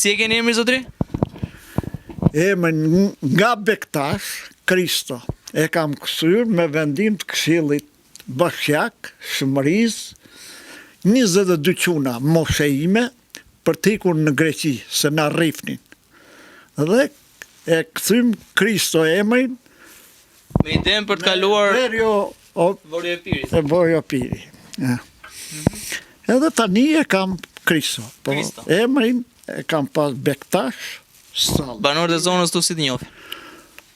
Si e keni emrin zotri? Emrin nga Bektash, Kristo. E kam kësyr me vendim të Këshillit Bashkiak, Shmëriz, 22 quna moshe ime për t'ikur në Greqi, se na rrifnin. Dhe e këthym Kristo emrin Me idenë për të kaluar Vorjo Piri. Ja. Edhe tani e kam Kristo. Po emrin e kam pas Bektash Sall. Banorët e zonës tu si të njohin?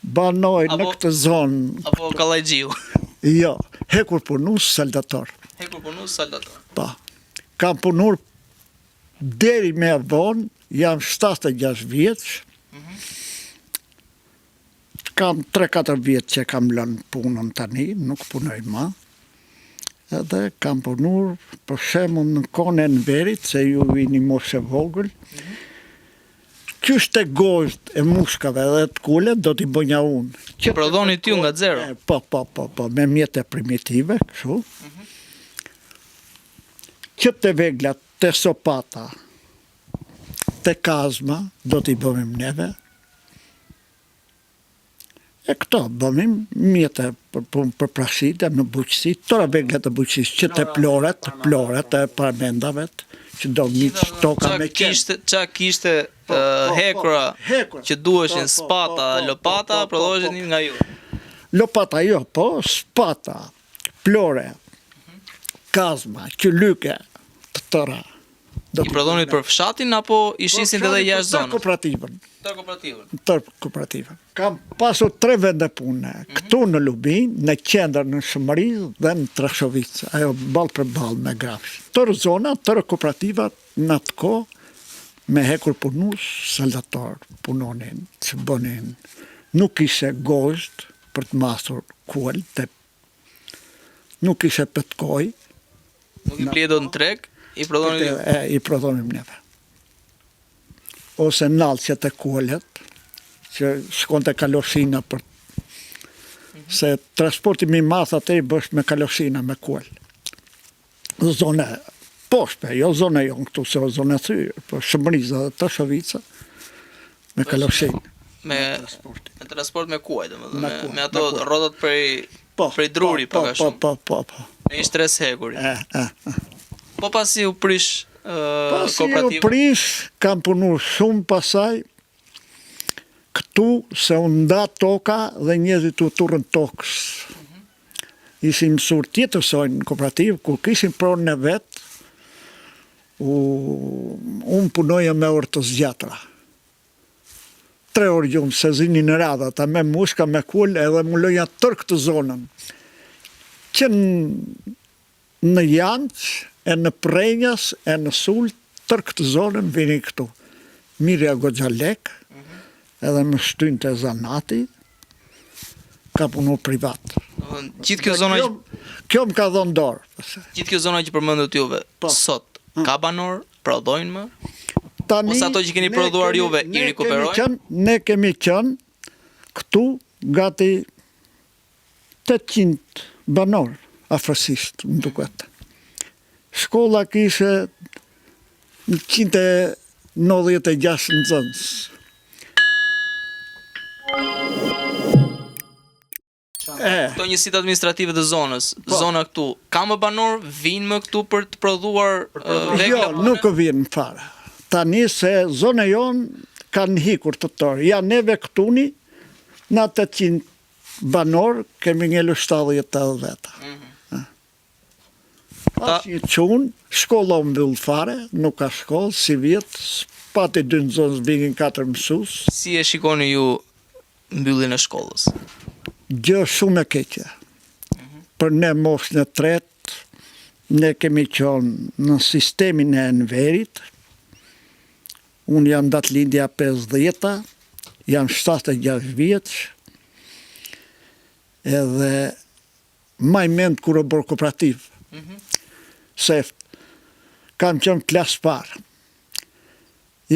Banoj në këtë zonë. Apo Kallajgjiu? Jo, hekur punus Saldator. Hekur punus Saldator. Pa. Kam punur deri me vonë, jam 76 vjeç. Kam 3-4 vjetë që kam lënë punën tani, nuk punoj ma. Edhe kam punur, për shembull në kohën e Enverit, se ju vini mos e vogël. Qysh të gojët e mushkave dhe të kullet, do t'i bënja unë. Që prodhoni t'ju nga zero? Po, me mjete primitive, kështu. Që të veglat, të sopata, të kazma, do t'i bëmim neve. E këto, bëmim mjete për prasite, në buqësi, tëra veglat të buqësis, që të ploret, e parmendave, që do mitë shtoka me qenë. Qa kishte hekra që duheshin spata, lopata, prodhoheshin nga ju? Lopata jo, po, spata, plore, kazma, qylyke, të tëra. I prodhonit për fshatin, apo i shisin edhe jashtë zonës? Tërë kooperativën. Kam pasur 3 vende pune, këtu në Lubin, në qendër në Shmëriz dhe në Trashovicë, ajo ball për ball me Grafshin. Tërë zona, tërë kooperativat në atë kohë, me hekur punus, Saldator punonin, që bënin, nuk ishe gozht për të masur kuel, nuk ishe petkoj. Nuk i pledo në treg, i prodhonin ju? I prodhonim neve. Ose nalqet e kuelet, që shkon të kaloshina për... Se transporti mi math atë i bësh me kaloshina, me kuel. Zone poshpe, jo zone jo në këtu, se o zone thyrë, për Shmëriza dhe Trashovica, me kaloshin. Me transport me kuaj, me ato rodat prej druri, për ka shumë. Po. Me ishtë 3 hekuri. Po pasi u prish kooperativë? Pasi u prish, kam punur shumë pasaj, këtu se u nda toka dhe njëzit u turën tokës. Ishim mësur tjetërsojnë në kooperativë, kur kishim pronë në vetë, unë punoja me orë të zgjatra. 3 orë gjumë, se zini në radha, ta me mushka, me kull, edhe më loja tërë këtë zonën. Që në Janç, e në Prenjas, e në Sulë, tërë këtë zonën vini këtu. Mirja Goxhalek, edhe më shtynë të zanati, ka punu privat. Gjithë kjo zona... Kjo më ka dhënë dorë. Gjithë kjo zona që përmendët juve, sot, ka banor, prodhojnë më? Ose ato që keni prodhuar juve, i rikuperojnë? Ne kemi qënë këtu gati 800 banor, afërsisht, më duket. Shkolla kishe 196 nxënës. Këto njësit administrative të zonës, zona këtu, ka më banor, vinë më këtu për të prodhuar vegla? Jo, nuk vinë fare. Tani se zona jonë kanë hikur të tërë. Ja neve këtuni, në 800 banor, kemi ngelu 70 veta. Pas një qunë, shkolla u mbyllë fare, nuk ka shkollë, si vjetë, pati 2 nxënës, vingin 4 mësus. Si e shikoni ju mbylljen e shkollës? Gjë shumë e keqe. Për ne moshën e tretë, ne kemi qenë në sistemin e Enverit. Unë jam datë lindja 50, jam 76 vjeç, edhe maj mend kur o bërë kooperativë. Se kam qenë klasë parë.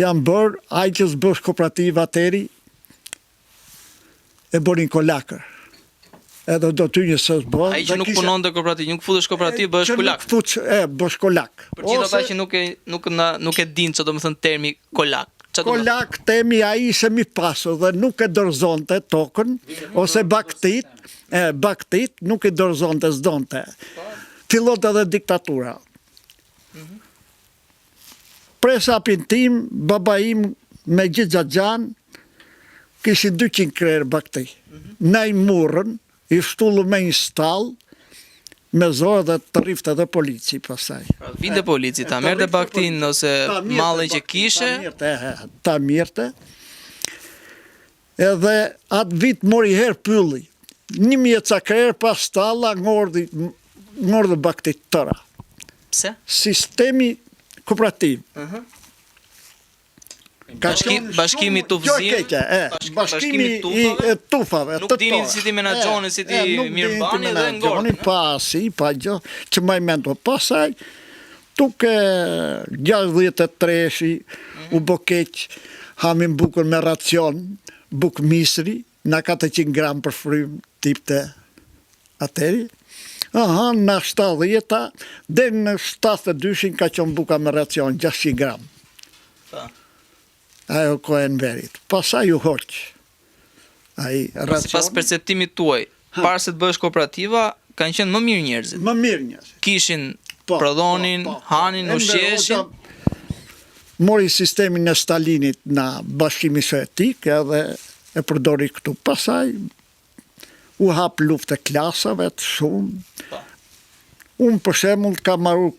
Jam bërë, aj që s'bësh kooperativë ateri, e bërin kolakër. Edhe do ty një së zbërë. Ai që nuk punon të kooperativë, nuk futesh kooperativë, bësh kolak. Bësh kolak. Për gjithë ata që nuk e din që do më thënë termi kolak. Kolak temi ai ishte mi pasur dhe nuk e dorëzonte tokën, ose baktit nuk e dorëzonte, s'donte. Fillot edhe diktatura. Presapin tim, baba im me gjithë gjaxhan, kishin 200 krerë bakti. Na i murën, i shtullu me një stall, me zorë dhe të rifte dhe polici pasaj. Vinte polici, ta merte baktin ose mallin që kishe. Ta mirte. Edhe atë vit mori herë pylli. 1000 cakrerë pas stalla ngordhë baktit tëra. Pse? Sistemi kooperativ. Bashkimi tufëzim. Bashkimi i tufave. Nuk dinin si ti menaxhoni, si ti mirëbani dhe ngordhën. Pa gjë, që maj mendo pasaj, tuke 63-shi, u bo keq, hamin bukën me racion, buk misri, na 400 gram për frym, tipte ateri. Në 70-ta, dhe në 72-shin ka qënë buka me racion, 600 gram. Ajo ko e në verit. Pasaj u hoqë. Pas perceptimit tuaj, para se të bësh kooperativa, kanë qenë më mirë njerëzit. Më mirë njerëzit. Kishin, prodhonin, hanin, ushqeshin. Mori sistemin e Stalinit në Bashkimi Sovjetik edhe e përdori këtu. Pasaj u hap luftë e klasave të shumë. Unë për shembull ka marru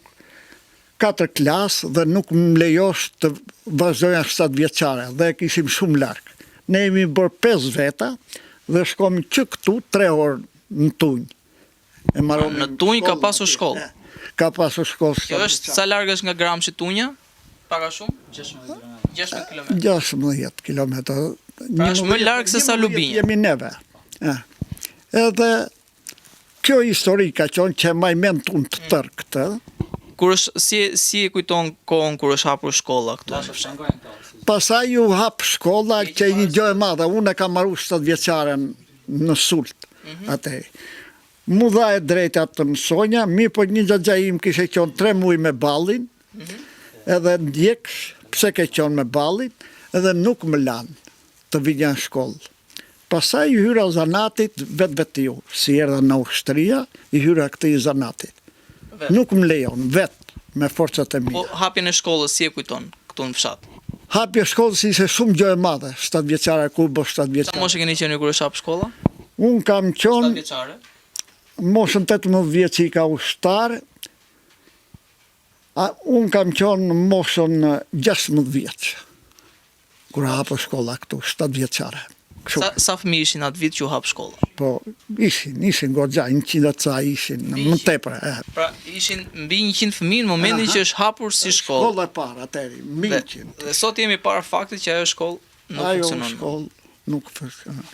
4 klasë dhe nuk më lejosh të vazhdoja 7 vjeçare dhe kishim shumë larg. Ne jemi bërë 5 veta dhe shkomi që këtu 3 orë në Tunj. Në Tunj ka pasur shkollë? Ka pasur shkollë. Kjo është sa larg është nga Gramshi Tunja? Paka shumë? 16 km. 16 km. Pra është më larg se sa Lubinja. Jemi neve. Edhe kjo histori ka qenë që maj mend unë të tërë këtë. Si e kujton kohën kur është hapur shkolla këtu? Pasaj ju hap shkolla që një gjë e madhe. Unë e kam marru 7 vjeçare në Sult atë. Mu dha e drejta të mësonja, mi po një xhaxhaim kishe qenë 3 muaj me ballin, edhe ndjeksh pse ke qenë me ballin, edhe nuk më lanë të vija në shkollë. Pasaj i hyra zanatit vetë si erdha në ushtria, i hyra këtij zanatit. Nuk më lejon, vetë, me forcat e mia. Po hapjen e shkollës si e kujton këtu në fshat? Hapja e shkollës ishte shumë gjë e madhe, 7 vjeçare kur bo 7 vjeçare. Sa moshe keni qenë kur është hap shkolla? Unë kam qenë 7 vjeçare. Moshën 18 vjeç i ka ushtar. Unë kam qenë në moshën 16 vjeç. Kur hapa shkolla këtu, 7 vjeçare. Sa fëmijë ishin atë vit që u hap shkolla? Po, ishin goxha, 100 ca ishin, më tepër. Pra, ishin mbi 100 fëmijë në momentin që është hapur si shkollë. Shkolla e parë atëri, 100. Dhe sot jemi para faktit që ajo shkollë nuk funksionon. Ajo shkollë nuk funksionon.